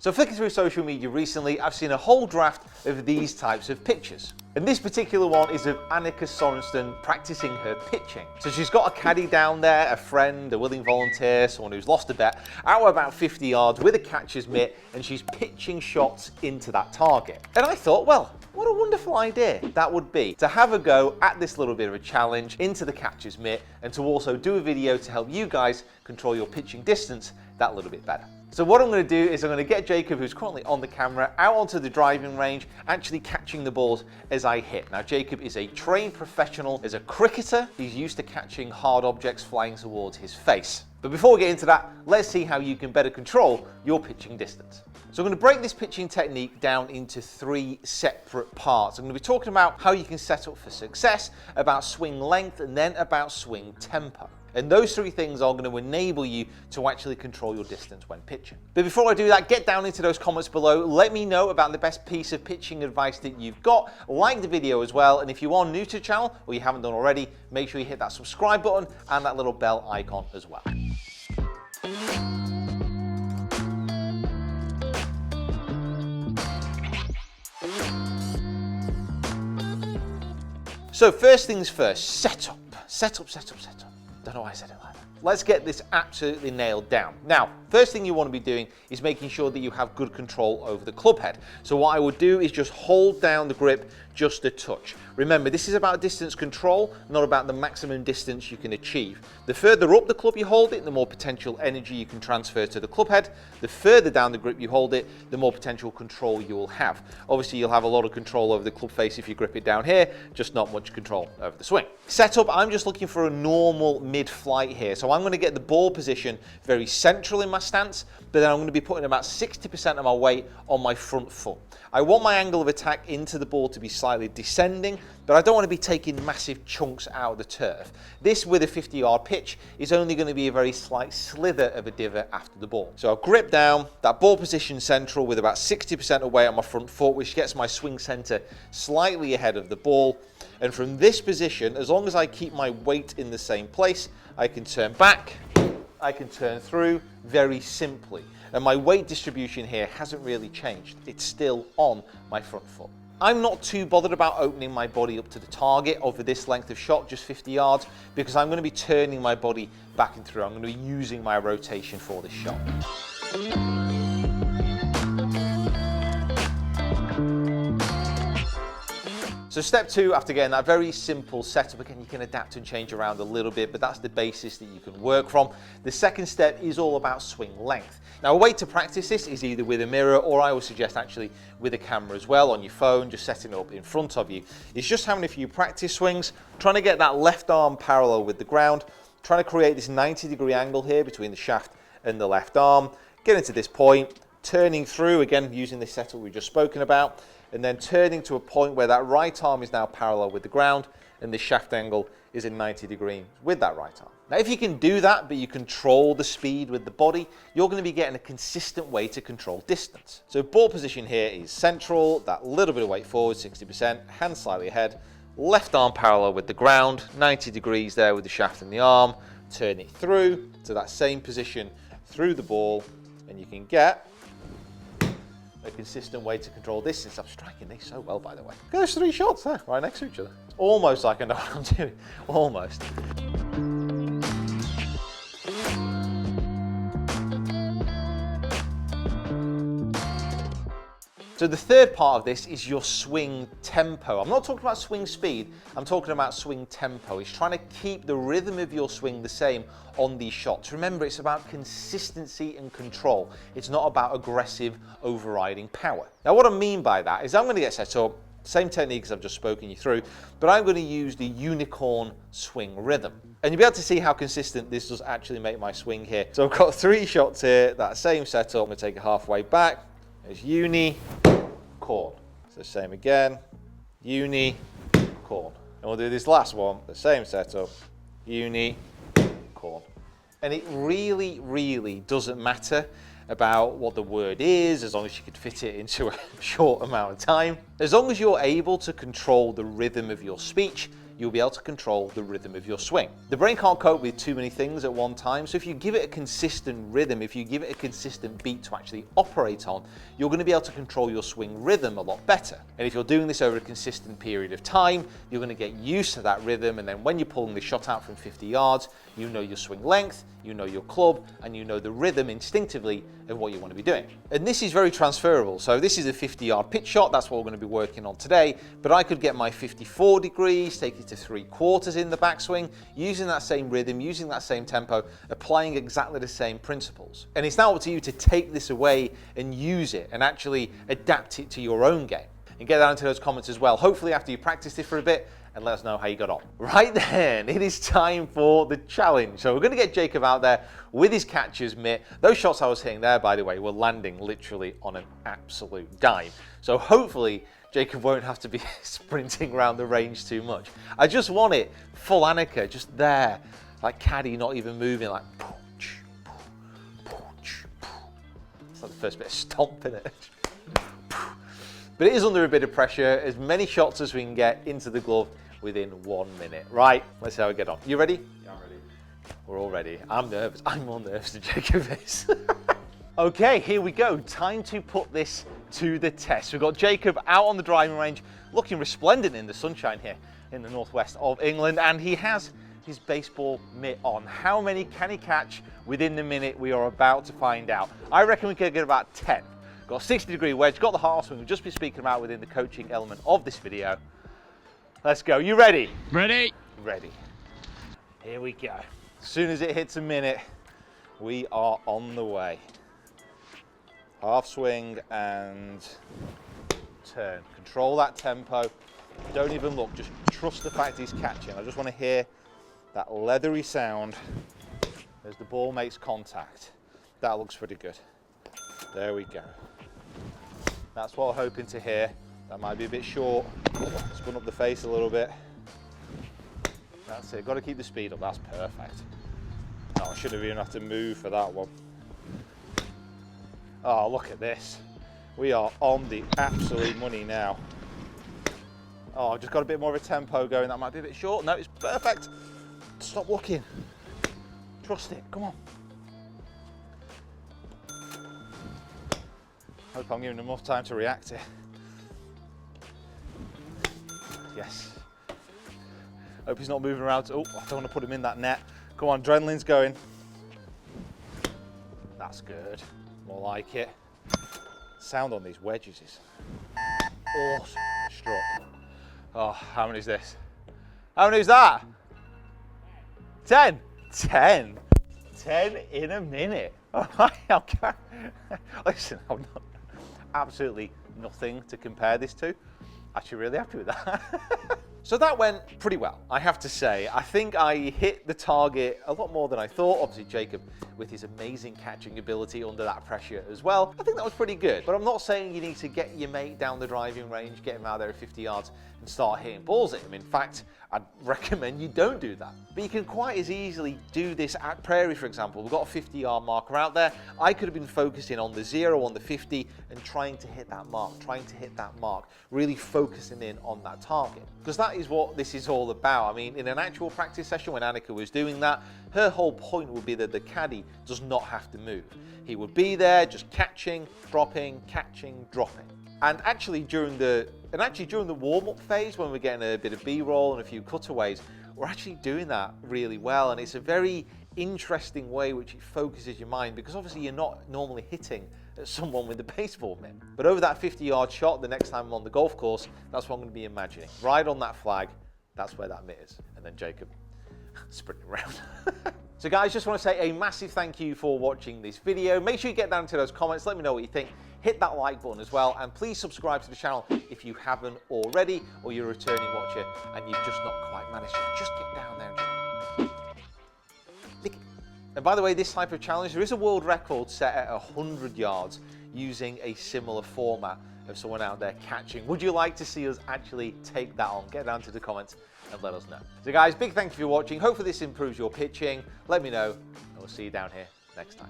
So flicking through social media recently, I've seen a whole draft of these types of pictures. And this particular one is of Annika Sorensson practicing her pitching. So she's got a caddy down there, a friend, a willing volunteer, someone who's lost a bet, out about 50 yards with a catcher's mitt, and she's pitching shots into that target. And I thought, well, what a wonderful idea that would be to have a go at this little bit of a challenge into the catcher's mitt and to also do a video to help you guys control your pitching distance that little bit better. So what I'm going to do is I'm going to get Jacob, who's currently on the camera, out onto the driving range, actually catching the balls as I hit. Now Jacob is a trained professional as a cricketer. He's used to catching hard objects flying towards his face. But before we get into that, let's see how you can better control your pitching distance. So I'm going to break this pitching technique down into 3 separate parts. I'm going to be talking about how you can set up for success, about swing length, and then about swing tempo. And those 3 things are going to enable you to actually control your distance when pitching. But before I do that, get down into those comments below. Let me know about the best piece of pitching advice that you've got. Like the video as well. And if you are new to the channel or you haven't done already, make sure you hit that subscribe button and that little bell icon as well. So first things first, setup. Setup. Don't know why I said it like that. Let's get this absolutely nailed down. Now, first thing you want to be doing is making sure that you have good control over the club head. So what I would do is just hold down the grip just a touch. Remember, this is about distance control, not about the maximum distance you can achieve. The further up the club you hold it, the more potential energy you can transfer to the club head. The further down the grip you hold it, the more potential control you will have. Obviously, you'll have a lot of control over the club face if you grip it down here, just not much control over the swing. Setup, I'm just looking for a normal mid-flight here. So I'm going to get the ball position very central in my stance, but then I'm going to be putting about 60% of my weight on my front foot. I want my angle of attack into the ball to be slightly descending, but I don't want to be taking massive chunks out of the turf. This, with a 50-yard pitch, is only going to be a very slight slither of a divot after the ball. So I'll grip down, that ball position central with about 60% of weight on my front foot, which gets my swing center slightly ahead of the ball. And from this position, as long as I keep my weight in the same place, I can turn back, I can turn through very simply. And my weight distribution here hasn't really changed. It's still on my front foot. I'm not too bothered about opening my body up to the target over this length of shot, just 50 yards, because I'm going to be turning my body back and through. I'm going to be using my rotation for this shot. So step 2, after getting that very simple setup, again, you can adapt and change around a little bit, but that's the basis that you can work from. The second step is all about swing length. Now, a way to practice this is either with a mirror, or I would suggest actually with a camera as well on your phone, just setting it up in front of you. It's just having a few practice swings, trying to get that left arm parallel with the ground, trying to create this 90-degree angle here between the shaft and the left arm, getting to this point, turning through, again, using this setup we've just spoken about, and then turning to a point where that right arm is now parallel with the ground and the shaft angle is in 90 degrees with that right arm. Now, if you can do that, but you control the speed with the body, you're going to be getting a consistent way to control distance. So ball position here is central, that little bit of weight forward, 60%, hand slightly ahead, left arm parallel with the ground, 90 degrees there with the shaft and the arm, turn it through to that same position through the ball, and you can get a consistent way to control distance. I'm striking these so well, by the way. Look at those 3 shots there, right next to each other. It's almost like I know what I'm doing. Almost. So the third part of this is your swing tempo. I'm not talking about swing speed, I'm talking about swing tempo. It's trying to keep the rhythm of your swing the same on these shots. Remember, it's about consistency and control. It's not about aggressive overriding power. Now, what I mean by that is I'm going to get set up, same techniques I've just spoken you through, but I'm going to use the unicorn swing rhythm. And you'll be able to see how consistent this does actually make my swing here. So I've got 3 shots here, that same setup. I'm going to take it halfway back. There's uni, corn. So same again, uni, corn. And we'll do this last one, the same setup, uni, corn. And it really, really doesn't matter about what the word is, as long as you can fit it into a short amount of time. As long as you're able to control the rhythm of your speech, you'll be able to control the rhythm of your swing. The brain can't cope with too many things at one time, so if you give it a consistent rhythm, if you give it a consistent beat to actually operate on, you're going to be able to control your swing rhythm a lot better. And if you're doing this over a consistent period of time, you're going to get used to that rhythm, and then when you're pulling the shot out from 50 yards, you know your swing length, you know your club, and you know the rhythm instinctively of what you want to be doing. And this is very transferable. So this is a 50-yard pitch shot, that's what we're going to be working on today, but I could get my 54 degrees, take it to 3/4 in the backswing, using that same rhythm, using that same tempo, applying exactly the same principles. And it's now up to you to take this away and use it and actually adapt it to your own game. And get down into those comments as well, hopefully after you practiced it for a bit, and let us know how you got on. Right then, it is time for the challenge. So we're going to get Jacob out there with his catcher's mitt. Those shots I was hitting there, by the way, were landing literally on an absolute dime. So hopefully Jacob won't have to be sprinting around the range too much. I just want it full Annika, just there, like caddy not even moving, like pooch, pooch, pooch. It's like the first bit of stomping it. But it is under a bit of pressure, as many shots as we can get into the glove within 1 minute. Right, let's see how we get on. You ready? Yeah, I'm ready. We're all ready. I'm nervous. I'm more nervous than Jacob is. Okay, here we go. Time to put this to the test. We've got Jacob out on the driving range, looking resplendent in the sunshine here in the northwest of England, and he has his baseball mitt on. How many can he catch within the minute? We are about to find out. I reckon we could get about 10. Got a 60-degree wedge, got the heart swing we've just been speaking about within the coaching element of this video. Let's go. You ready? Ready. Ready. Here we go. As soon as it hits a minute, we are on the way. Half swing and turn. Control that tempo. Don't even look, just trust the fact he's catching. I just want to hear that leathery sound as the ball makes contact. That looks pretty good. There we go. That's what we're hoping to hear. That might be a bit short. Spun up the face a little bit. That's it. Got to keep the speed up. That's perfect. No, I shouldn't even have to move for that one. Oh, look at this. We are on the absolute money now. Oh, I've just got a bit more of a tempo going. That might be a bit short. No, it's perfect. Stop looking. Trust it. Come on. Hope I'm giving him enough time to react to it. Yes. Hope he's not moving around. Oh, I don't want to put him in that net. Come on, adrenaline's going. That's good. More like it. Sound on these wedges is awesome. Struck. Oh, how many is this? How many is that? 10. 10. 10 in a minute. Oh my, okay. Listen, I'm not, absolutely nothing to compare this to. Actually really happy with that. So that went pretty well, I have to say. I think I hit the target a lot more than I thought. Obviously Jacob, with his amazing catching ability under that pressure as well, I think that was pretty good. But I'm not saying you need to get your mate down the driving range, get him out there at 50 yards and start hitting balls at him. In fact, I'd recommend you don't do that. But you can quite as easily do this at Prairie, for example. We've got a 50-yard marker out there. I could have been focusing on the 0, on the 50, and trying to hit that mark, really focusing in on that target. Because that is what this is all about. I mean, in an actual practice session when Annika was doing that, her whole point would be that the caddy does not have to move. He would be there just catching, dropping, catching, dropping. And actually during the warm-up phase, when we're getting a bit of B-roll and a few cutaways, we're actually doing that really well. And it's a very interesting way which it focuses your mind, because obviously you're not normally hitting at someone with a baseball mitt. But over that 50-yard shot, the next time I'm on the golf course, that's what I'm going to be imagining. Right on that flag, that's where that mitt is. And then Jacob sprinting around. So guys, just want to say a massive thank you for watching this video. Make sure you get down to those comments, let me know what you think. Hit that like button as well, and please subscribe to the channel if you haven't already, or you're a returning watcher and you've just not quite managed to. Just get down there and just lick it. And by the way, this type of challenge, there is a world record set at 100 yards using a similar format of someone out there catching. Would you like to see us actually take that on? Get down to the comments and let us know. So guys, big thank you for watching. Hopefully this improves your pitching. Let me know, and we'll see you down here next time.